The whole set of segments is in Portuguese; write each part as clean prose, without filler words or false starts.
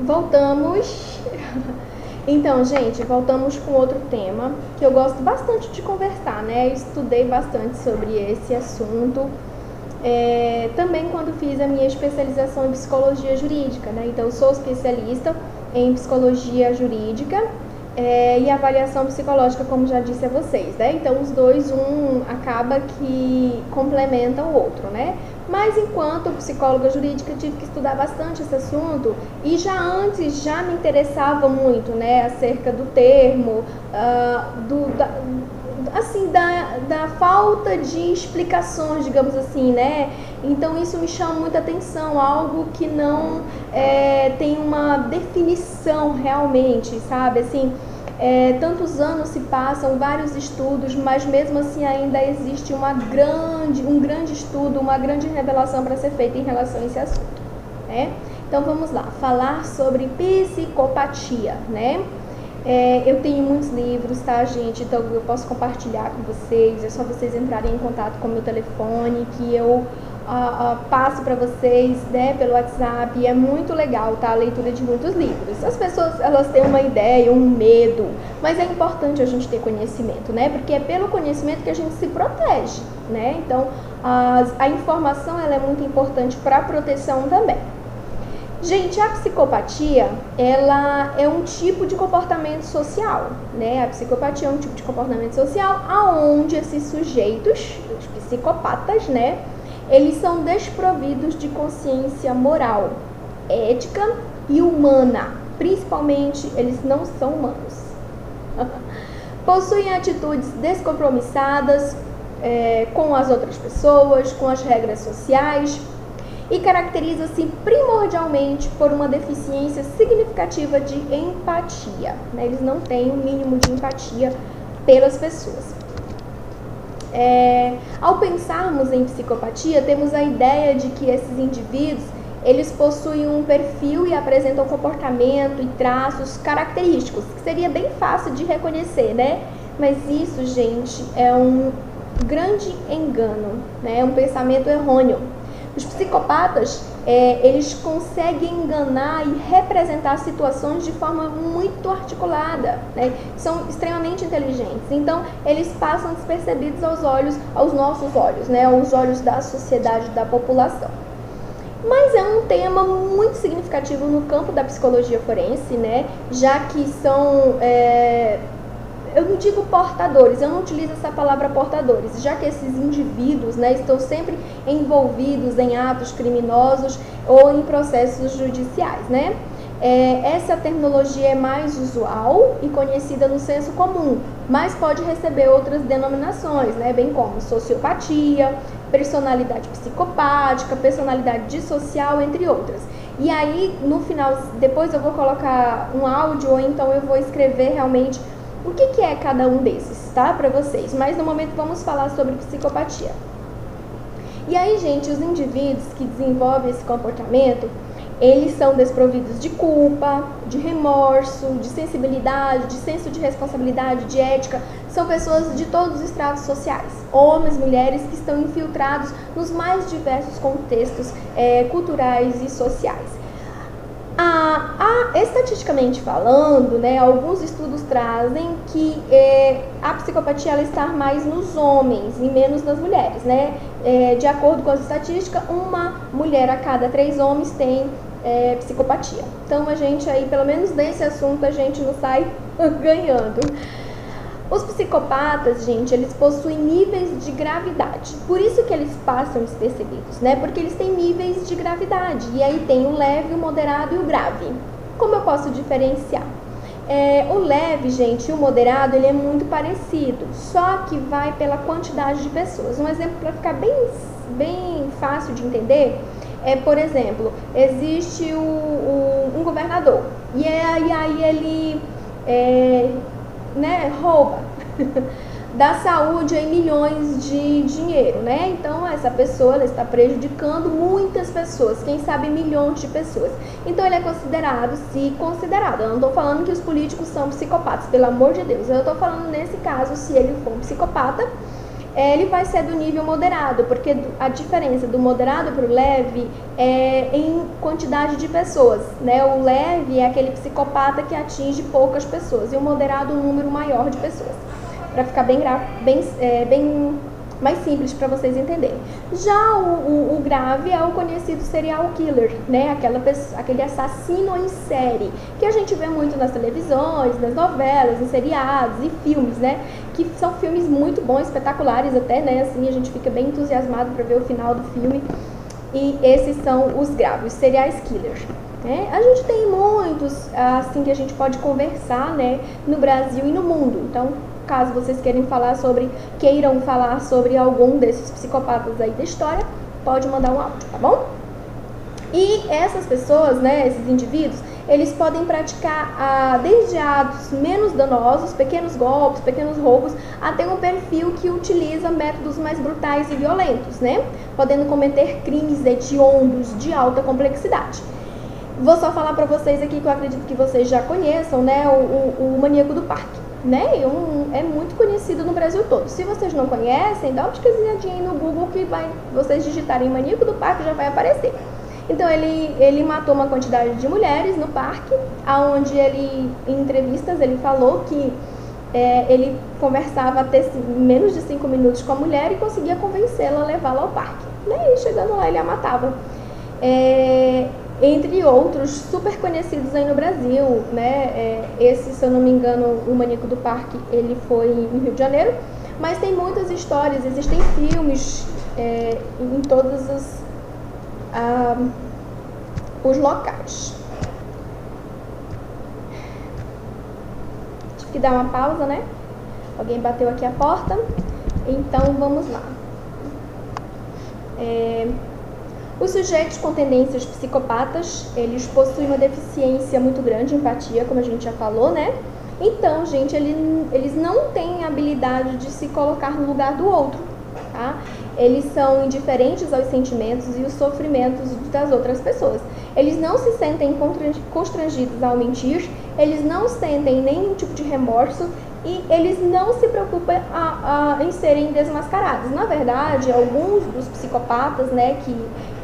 Voltamos. Então, gente, voltamos com outro tema que eu gosto bastante de conversar, né? Eu estudei bastante sobre esse assunto. Também quando fiz a minha especialização em psicologia jurídica, né? Então, eu sou especialista em psicologia jurídica e avaliação psicológica, como já disse a vocês, né? Então, os dois, um acaba que complementa o outro, né? Mas enquanto psicóloga jurídica tive que estudar bastante esse assunto e já antes já me interessava muito, né, acerca do termo, da falta de explicações, digamos assim, né? Então isso me chama muita atenção, algo que não tem uma definição realmente, sabe? Assim, tantos anos se passam, vários estudos, mas mesmo assim ainda existe um grande estudo, uma grande revelação para ser feita em relação a esse assunto, né? Então vamos lá, falar sobre psicopatia, né? Eu tenho muitos livros, tá, gente? Então eu posso compartilhar com vocês, é só vocês entrarem em contato com o meu telefone, que eu passo para vocês, né, pelo WhatsApp. E é muito legal, tá, a leitura de muitos livros. As pessoas, elas têm uma ideia, um medo, mas é importante a gente ter conhecimento, né, porque é pelo conhecimento que a gente se protege, né? Então a informação, ela é muito importante para a proteção também. Gente, a psicopatia, ela é um tipo de comportamento social, né? A psicopatia é um tipo de comportamento social aonde esses sujeitos, os psicopatas, né, eles são desprovidos de consciência moral, ética e humana. Principalmente, eles não são humanos. Possuem atitudes descompromissadas com as outras pessoas, com as regras sociais, e caracteriza-se primordialmente por uma deficiência significativa de empatia, né? Eles não têm o mínimo de empatia pelas pessoas. Ao pensarmos em psicopatia, temos a ideia de que esses indivíduos, eles possuem um perfil e apresentam comportamento e traços característicos, que seria bem fácil de reconhecer, né? Mas isso, gente, é um grande engano, né? É um pensamento errôneo. Os psicopatas, eles conseguem enganar e representar situações de forma muito articulada, né? São extremamente inteligentes, então eles passam despercebidos aos nossos olhos, né? Aos olhos da sociedade, da população. Mas é um tema muito significativo no campo da psicologia forense, né? Já que são... eu não digo portadores, eu não utilizo essa palavra portadores, já que esses indivíduos, né, estão sempre envolvidos em atos criminosos ou em processos judiciais, né? Essa terminologia é mais usual e conhecida no senso comum, mas pode receber outras denominações, né, bem como sociopatia, personalidade psicopática, personalidade dissocial, entre outras. E aí, no final, depois eu vou colocar um áudio ou então eu vou escrever realmente o que é cada um desses, tá? Para vocês. Mas no momento vamos falar sobre psicopatia. E aí, gente, os indivíduos que desenvolvem esse comportamento, eles são desprovidos de culpa, de remorso, de sensibilidade, de senso de responsabilidade, de ética. São pessoas de todos os estratos sociais, homens, mulheres, que estão infiltrados nos mais diversos contextos culturais e sociais. Estatisticamente falando, né, alguns estudos trazem que a psicopatia ela está mais nos homens e menos nas mulheres, né? De acordo com as estatísticas, uma mulher a cada 3 homens tem psicopatia. Então a gente aí, pelo menos nesse assunto, a gente não sai ganhando. Os psicopatas, gente, eles possuem níveis de gravidade. Por isso que eles passam despercebidos, né? Porque eles têm níveis de gravidade. E aí tem o leve, o moderado e o grave. Como eu posso diferenciar? O leve, gente, e o moderado, ele é muito parecido. Só que vai pela quantidade de pessoas. Um exemplo para ficar bem fácil de entender por exemplo, existe um governador. E aí ele... rouba da saúde em milhões de dinheiro, né? Então essa pessoa ela está prejudicando muitas pessoas, quem sabe milhões de pessoas. Então ele é considerado, eu não estou falando que os políticos são psicopatas, pelo amor de Deus, eu estou falando nesse caso, se ele for um psicopata, ele vai ser do nível moderado, porque a diferença do moderado para o leve é em quantidade de pessoas, né? O leve é aquele psicopata que atinge poucas pessoas e o moderado um número maior de pessoas, para ficar bem mais simples para vocês entenderem. Já o grave é o conhecido serial killer, né? Aquele assassino em série, que a gente vê muito nas televisões, nas novelas, em seriados e filmes, né? Que são filmes muito bons, espetaculares até, né? Assim, a gente fica bem entusiasmado para ver o final do filme. E esses são os graves, os serial killers. Né? A gente tem muitos, assim, que a gente pode conversar, né? No Brasil e no mundo. Então, caso vocês queiram falar sobre algum desses psicopatas aí da história, pode mandar um áudio, tá bom? E essas pessoas, né, esses indivíduos, eles podem praticar desde atos menos danosos, pequenos golpes, pequenos roubos, até um perfil que utiliza métodos mais brutais e violentos, né? Podendo cometer crimes hediondos de alta complexidade. Vou só falar para vocês aqui que eu acredito que vocês já conheçam, né, o Maníaco do Parque. Né? É muito conhecido no Brasil todo. Se vocês não conhecem, dá uma pesquisadinha aí no Google que vocês digitarem Maníaco do Parque já vai aparecer. Então ele matou uma quantidade de mulheres no parque, aonde em entrevistas ele falou que ele conversava até menos de 5 minutos com a mulher e conseguia convencê-la a levá-la ao parque. Né? E chegando lá ele a matava. Entre outros super conhecidos aí no Brasil, né? Esse, se eu não me engano, o Maníaco do Parque, ele foi no Rio de Janeiro, mas tem muitas histórias, existem filmes em todos os locais. Tive que dar uma pausa, né? Alguém bateu aqui a porta, então vamos lá. Os sujeitos com tendências psicopatas, eles possuem uma deficiência muito grande de empatia, como a gente já falou, né? Então, gente, eles não têm a habilidade de se colocar no lugar do outro, tá? Eles são indiferentes aos sentimentos e os sofrimentos das outras pessoas. Eles não se sentem constrangidos ao mentir, eles não sentem nenhum tipo de remorso e eles não se preocupam em serem desmascarados. Na verdade, alguns dos psicopatas, né, que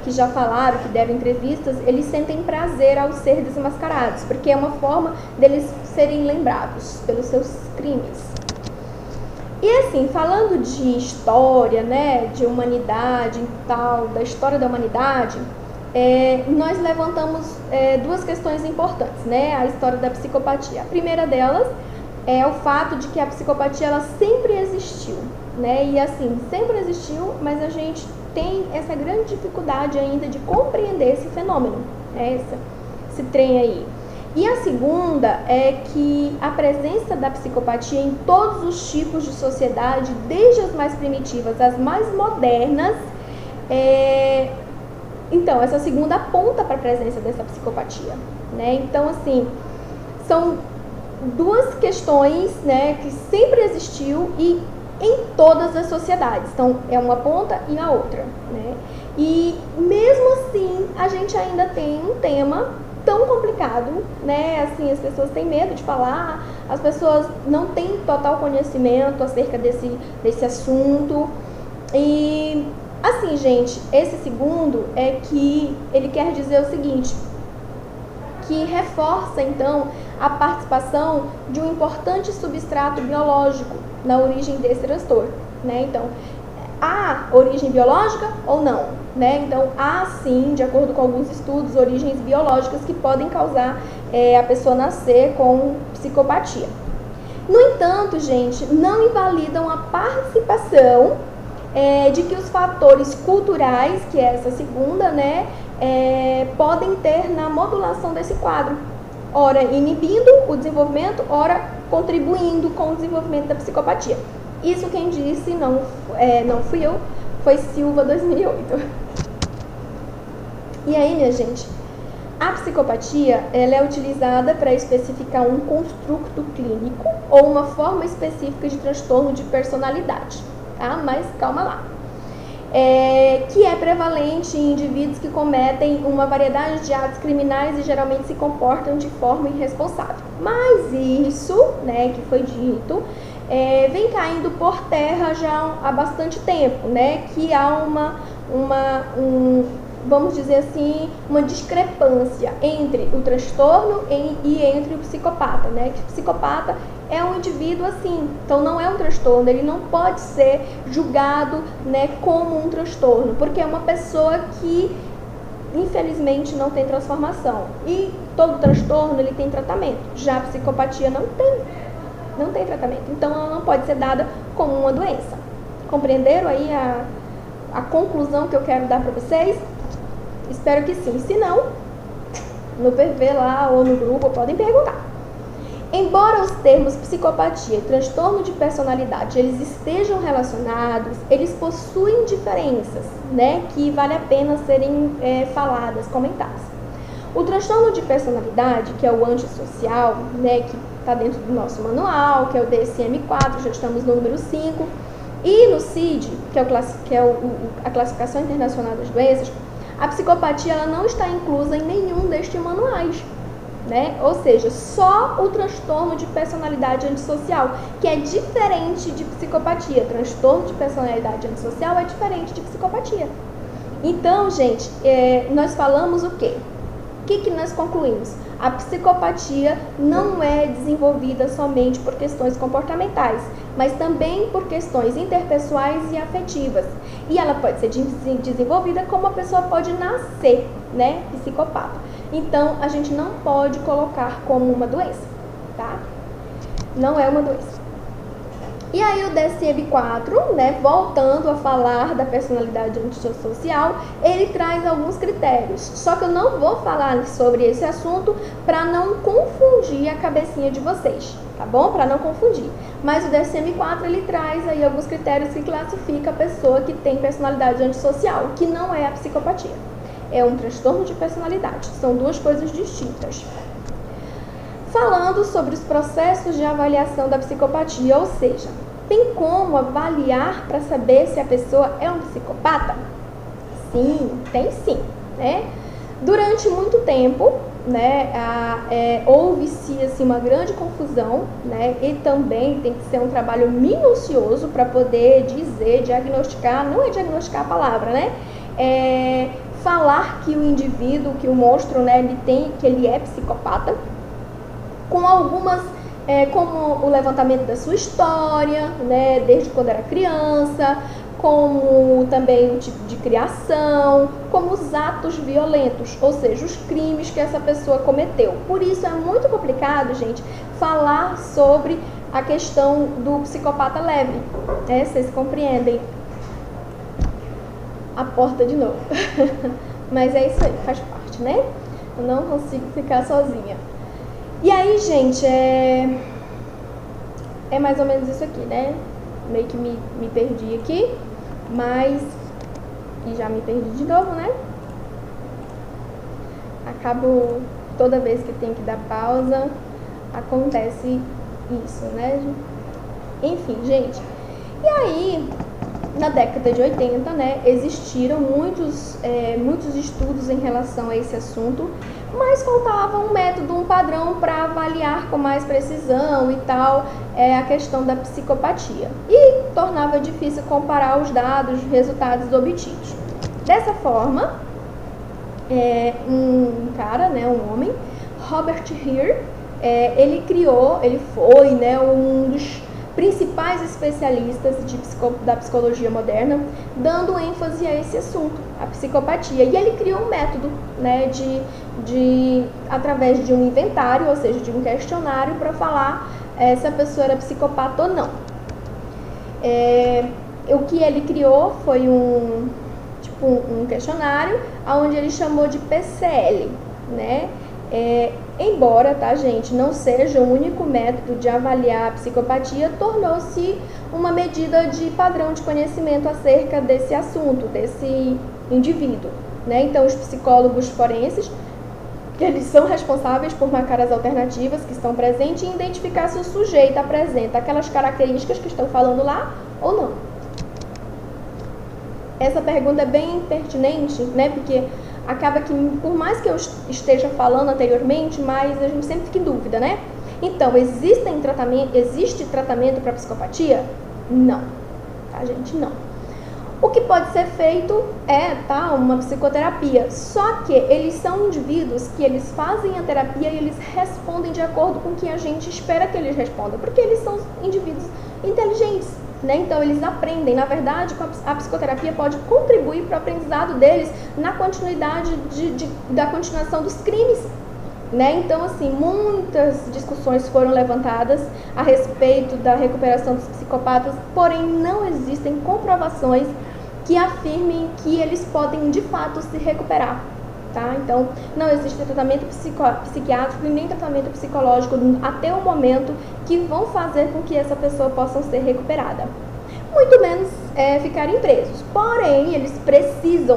já falaram, que deram entrevistas, eles sentem prazer ao ser desmascarados, porque é uma forma deles serem lembrados pelos seus crimes. E assim, falando de história, né, de humanidade e tal, da história da humanidade, nós levantamos duas questões importantes, né, a história da psicopatia. A primeira delas é o fato de que a psicopatia, ela sempre existiu, né, e assim, sempre existiu, mas a gente tem essa grande dificuldade ainda de compreender esse fenômeno, esse trem aí. E a segunda é que a presença da psicopatia em todos os tipos de sociedade, desde as mais primitivas às mais modernas, então, essa segunda aponta para a presença dessa psicopatia, né? Então, assim, são duas questões, né, que sempre existiu e em todas as sociedades. Então, é uma ponta e a outra, né? E mesmo assim, a gente ainda tem um tema tão complicado, né? Assim, as pessoas têm medo de falar, as pessoas não têm total conhecimento acerca desse assunto. E, assim, gente, esse segundo é que ele quer dizer o seguinte, que reforça, então, a participação de um importante substrato biológico na origem desse transtorno, né? Então, há origem biológica ou não, né? Então, há sim, de acordo com alguns estudos, origens biológicas que podem causar a pessoa nascer com psicopatia. No entanto, gente, não invalidam a participação de que os fatores culturais, que é essa segunda, né, podem ter na modulação desse quadro, ora inibindo o desenvolvimento, ora contribuindo com o desenvolvimento da psicopatia. Isso quem disse não fui eu, foi Silva 2008. E aí, minha gente, a psicopatia, ela é utilizada para especificar um construto clínico ou uma forma específica de transtorno de personalidade, tá? Mas calma lá. Que é prevalente em indivíduos que cometem uma variedade de atos criminais e geralmente se comportam de forma irresponsável. Mas isso, né, que foi dito, vem caindo por terra já há bastante tempo, né? Que há vamos dizer assim, uma discrepância entre o transtorno e entre o psicopata, né? Que o psicopata é um indivíduo assim, então não é um transtorno, ele não pode ser julgado, né, como um transtorno, porque é uma pessoa que infelizmente não tem transformação. E todo transtorno ele tem tratamento, já a psicopatia não tem tratamento, então ela não pode ser dada como uma doença. Compreenderam aí a conclusão que eu quero dar para vocês? Espero que sim. Se não, no PV lá ou no grupo podem perguntar. Embora os termos psicopatia e transtorno de personalidade eles estejam relacionados, eles possuem diferenças, né, que vale a pena serem faladas, comentadas. O transtorno de personalidade, que é o antissocial, né, que está dentro do nosso manual, que é o DSM-4, já estamos no número 5, e no CID, que é a Classificação Internacional das Doenças, a psicopatia ela não está inclusa em nenhum destes manuais, né? Ou seja, só o transtorno de personalidade antissocial, que é diferente de psicopatia. Transtorno de personalidade antissocial é diferente de psicopatia. Então, gente, nós falamos o quê? O que nós concluímos? A psicopatia não é desenvolvida somente por questões comportamentais, mas também por questões interpessoais e afetivas. E ela pode ser desenvolvida como a pessoa pode nascer, né, psicopata. Então, a gente não pode colocar como uma doença, tá? Não é uma doença. E aí o DSM-4, né, voltando a falar da personalidade antissocial, ele traz alguns critérios. Só que eu não vou falar sobre esse assunto para não confundir a cabecinha de vocês, tá bom? Para não confundir. Mas o DSM-4 ele traz aí alguns critérios que classifica a pessoa que tem personalidade antissocial, que não é a psicopatia. É um transtorno de personalidade. São duas coisas distintas. Falando sobre os processos de avaliação da psicopatia, ou seja, tem como avaliar para saber se a pessoa é um psicopata? Sim, tem sim, né? Durante muito tempo, né, houve-se assim, uma grande confusão, né, e também tem que ser um trabalho minucioso para poder dizer, diagnosticar, não é diagnosticar a palavra, né? Falar que o indivíduo, que o monstro, né, que ele é psicopata, com algumas, como o levantamento da sua história, né, desde quando era criança, como também o tipo de criação, como os atos violentos, ou seja, os crimes que essa pessoa cometeu. Por isso é muito complicado, gente, falar sobre a questão do psicopata leve, né? Vocês compreendem? A porta de novo. Mas é isso aí, faz parte, né? Eu não consigo ficar sozinha. E aí, gente, é mais ou menos isso aqui, né? Meio que me perdi aqui, mas... E já me perdi de novo, né? Acabo, toda vez que tem que dar pausa, acontece isso, né? Enfim, gente. E aí, na década de 80, né, existiram muitos estudos em relação a esse assunto, mas faltava um método, um padrão para avaliar com mais precisão e tal a questão da psicopatia. E tornava difícil comparar os dados, os resultados obtidos. Dessa forma, um cara, né, um homem, Robert Hare, ele foi, né, um dos principais especialistas da psicologia moderna, dando ênfase a esse assunto, a psicopatia. E ele criou um método, né, através de um inventário, ou seja, de um questionário, para falar se a pessoa era psicopata ou não. O que ele criou foi um questionário, onde ele chamou de PCL, né? Embora, tá, gente, não seja o único método de avaliar a psicopatia, tornou-se uma medida de padrão de conhecimento acerca desse assunto, desse indivíduo, né? Então, os psicólogos forenses, eles são responsáveis por marcar as alternativas que estão presentes e identificar se o sujeito apresenta aquelas características que estão falando lá ou não. Essa pergunta é bem pertinente, né? Porque acaba que, por mais que eu esteja falando anteriormente, mas a gente sempre fica em dúvida, né? Então, existe tratamento para psicopatia? Não, tá, gente? Não. O que pode ser feito é, tá, uma psicoterapia, só que eles são indivíduos que eles fazem a terapia e eles respondem de acordo com o que a gente espera que eles respondam, porque eles são indivíduos inteligentes, né? Então eles aprendem. Na verdade, a psicoterapia pode contribuir para o aprendizado deles na continuidade da continuação dos crimes, né? Então, assim, muitas discussões foram levantadas a respeito da recuperação dos psicopatas, porém não existem comprovações que afirmem que eles podem de fato se recuperar, tá? Então, não existe tratamento psiquiátrico e nem tratamento psicológico até o momento que vão fazer com que essa pessoa possa ser recuperada. Muito menos ficarem presos. Porém, eles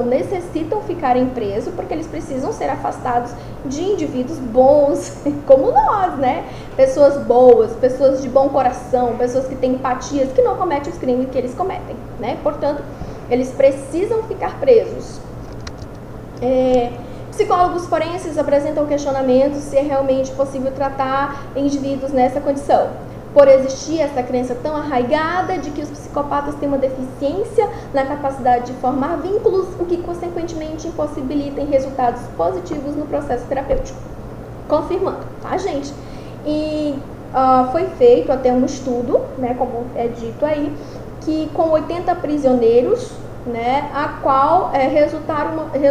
necessitam ficarem presos, porque eles precisam ser afastados de indivíduos bons, como nós, né? Pessoas boas, pessoas de bom coração, pessoas que têm empatias, que não cometem os crimes que eles cometem, né? Portanto, eles precisam ficar presos. Psicólogos forenses apresentam questionamentos se é realmente possível tratar indivíduos nessa condição, por existir essa crença tão arraigada de que os psicopatas têm uma deficiência na capacidade de formar vínculos, o que consequentemente impossibilita resultados positivos no processo terapêutico. Confirmando, tá, gente? E foi feito até um estudo, né, como é dito aí, que com 80 prisioneiros, né, a qual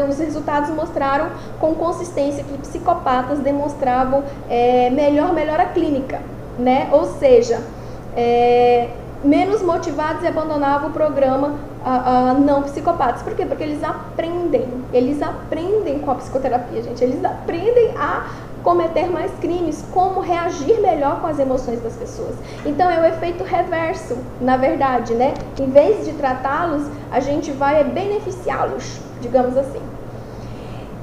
os resultados mostraram com consistência que psicopatas demonstravam melhora clínica, né? Ou seja, menos motivados e abandonavam o programa não psicopatas. Por quê? Porque eles aprendem com a psicoterapia, gente. Eles aprendem a cometer mais crimes, como reagir melhor com as emoções das pessoas. Então é o efeito reverso, na verdade, né? Em vez de tratá-los, a gente vai beneficiá-los, digamos assim.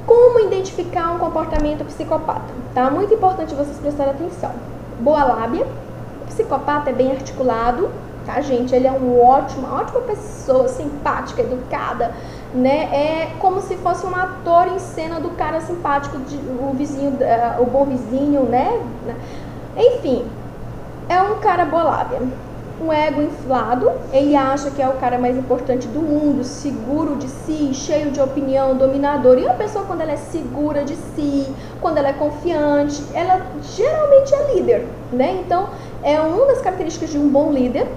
Como identificar um comportamento psicopata? Tá? Muito importante vocês prestarem atenção. Boa lábia, o psicopata é bem articulado, tá, gente? Ele é uma ótima pessoa, simpática, educada, né? É como se fosse um ator em cena do cara simpático, o vizinho, o bom vizinho, né? Enfim, é um cara boa lábia. Um ego inflado, ele acha que é o cara mais importante do mundo, seguro de si, cheio de opinião, dominador. E uma pessoa, quando ela é segura de si, quando ela é confiante, ela geralmente é líder, né? Então, é uma das características de um bom líder.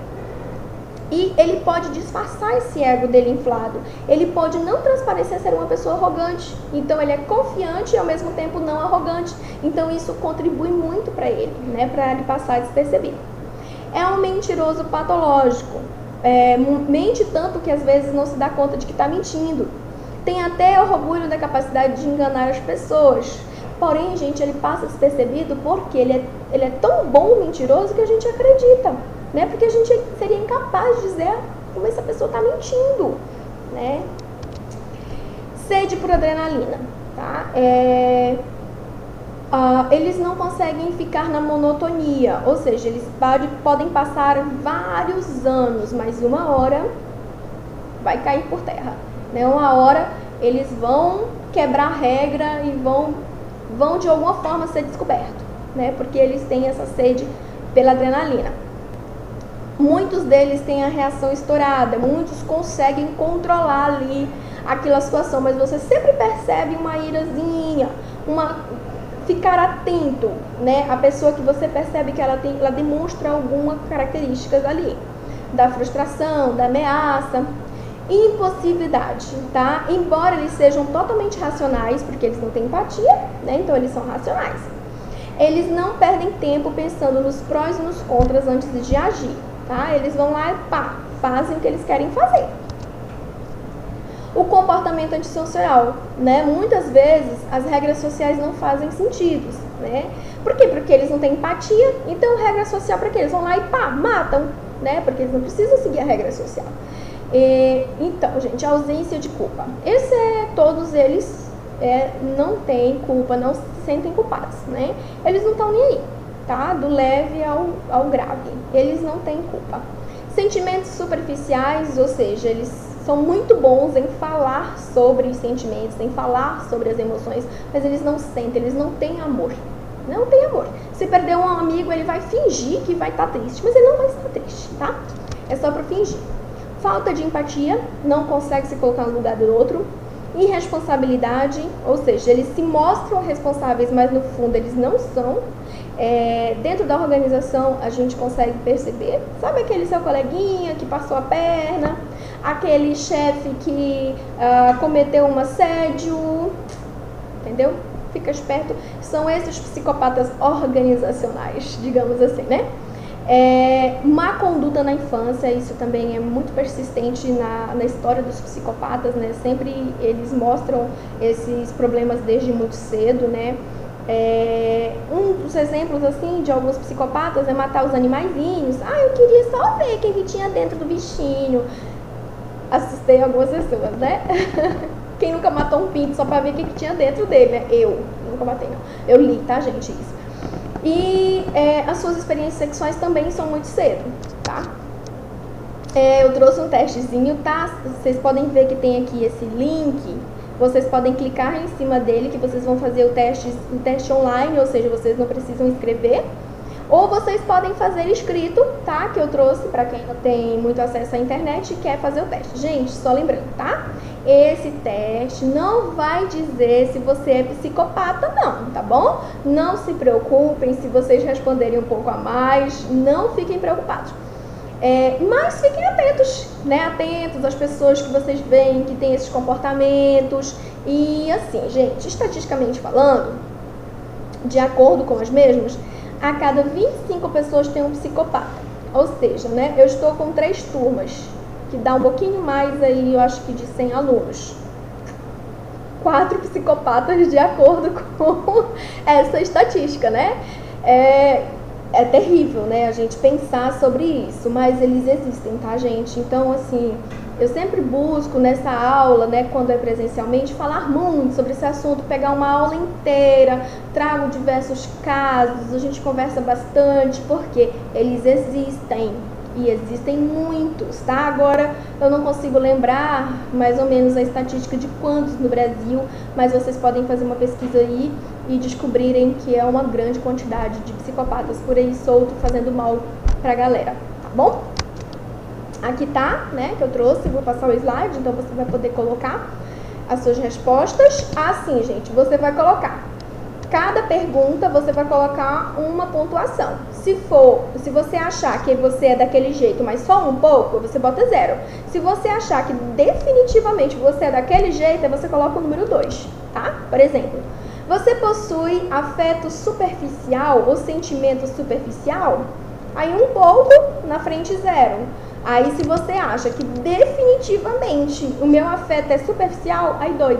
E ele pode disfarçar esse ego dele inflado. Ele pode não transparecer ser uma pessoa arrogante. Então, ele é confiante e, ao mesmo tempo, não arrogante. Então, isso contribui muito para ele, né? Para ele passar despercebido. É um mentiroso patológico. Mente tanto que, às vezes, não se dá conta de que está mentindo. Tem até orgulho da capacidade de enganar as pessoas. Porém, gente, ele passa despercebido porque ele é tão bom mentiroso que a gente acredita, né? Porque a gente seria incapaz de dizer como essa pessoa está mentindo, né? Sede por adrenalina, tá? Eles não conseguem ficar na monotonia, ou seja, eles podem passar vários anos, mas uma hora vai cair por terra, né? Uma hora eles vão quebrar a regra e vão de alguma forma ser descobertos, né? Porque eles têm essa sede pela adrenalina. Muitos deles têm a reação estourada, muitos conseguem controlar ali aquela situação, mas você sempre percebe uma irazinha, ficar atento, né? A pessoa que você percebe que ela demonstra algumas características ali, da frustração, da ameaça. Impulsividade, tá? Embora eles sejam totalmente racionais, porque eles não têm empatia, né? Então eles são racionais. Eles não perdem tempo pensando nos prós e nos contras antes de agir, tá? Eles vão lá e fazem o que eles querem fazer. O comportamento antissocial, né? Muitas vezes as regras sociais não fazem sentido, né? Por quê? Porque eles não têm empatia, então regra social para quê? Eles vão lá e matam, né? Porque eles não precisam seguir a regra social. Então, gente, ausência de culpa. Todos eles não têm culpa, não se sentem culpados, né? Eles não estão nem aí, tá? Do leve ao grave. Eles não têm culpa. Sentimentos superficiais, ou seja, eles são muito bons em falar sobre os sentimentos, em falar sobre as emoções, mas eles não sentem, eles não têm amor, Não tem amor. Se perder um amigo, ele vai fingir que vai estar triste, mas ele não vai estar triste, tá? É só para fingir. Falta de empatia, não consegue se colocar no lugar do outro. Irresponsabilidade, ou seja, eles se mostram responsáveis, mas no fundo eles não são. Dentro da organização a gente consegue perceber, sabe aquele seu coleguinha que passou a perna, aquele chefe que cometeu um assédio, entendeu? Fica esperto, são esses psicopatas organizacionais, digamos assim, né? Má conduta na infância, isso também é muito persistente na história dos psicopatas, né? Sempre eles mostram esses problemas desde muito cedo, né? Um dos exemplos, assim, de alguns psicopatas é matar os animaizinhos. Eu queria só ver o que tinha dentro do bichinho. Assustei algumas pessoas, né? Quem nunca matou um pinto só pra ver o que tinha dentro dele, né? Eu nunca matei, não. Eu li, tá, gente, isso. E as suas experiências sexuais também são muito cedo, tá? Eu trouxe um testezinho, tá? Vocês podem ver que tem aqui esse link. Vocês podem clicar em cima dele que vocês vão fazer o teste online, ou seja, vocês não precisam escrever. Ou vocês podem fazer escrito, tá? Que eu trouxe para quem não tem muito acesso à internet e quer fazer o teste. Gente, só lembrando, tá? Esse teste não vai dizer se você é psicopata, não, tá bom? Não se preocupem se vocês responderem um pouco a mais, não fiquem preocupados. Mas fiquem atentos, né? Atentos às pessoas que vocês veem que têm esses comportamentos. E assim, gente, estatisticamente falando, de acordo com as mesmas, a cada 25 pessoas tem um psicopata. Ou seja, né? Eu estou com 3 turmas, que dá um pouquinho mais aí, eu acho que de 100 alunos. 4 psicopatas de acordo com essa estatística, né? É terrível, né, a gente pensar sobre isso, mas eles existem, tá, gente? Então, assim, eu sempre busco nessa aula, né, quando é presencialmente, falar muito sobre esse assunto, pegar uma aula inteira, trago diversos casos, a gente conversa bastante, porque eles existem, e existem muitos, tá? Agora, eu não consigo lembrar mais ou menos a estatística de quantos no Brasil, mas vocês podem fazer uma pesquisa aí e descobrirem que é uma grande quantidade de psicopatas por aí solto fazendo mal pra galera, tá bom? Aqui tá, né, que eu trouxe, vou passar o slide, então você vai poder colocar as suas respostas. Assim, gente, você vai colocar, cada pergunta você vai colocar uma pontuação. Se você achar que você é daquele jeito, mas só um pouco, você bota 0. Se você achar que definitivamente você é daquele jeito, aí você coloca o número 2, tá? Por exemplo, você possui afeto superficial ou sentimento superficial? Aí um pouco, na frente 0. Aí se você acha que definitivamente o meu afeto é superficial, aí 2,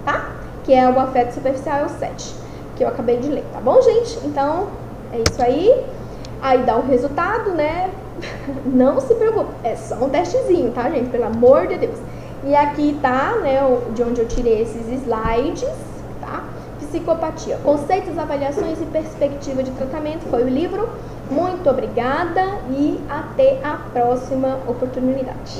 tá? Que é o afeto superficial, é o 7, que eu acabei de ler, tá bom, gente? Então, é isso aí. Aí dá o resultado, né? Não se preocupe, é só um testezinho, tá, gente? Pelo amor de Deus. E aqui tá, né, de onde eu tirei esses slides, tá? Psicopatia, conceitos, avaliações e perspectiva de tratamento, foi o livro. Muito obrigada e até a próxima oportunidade.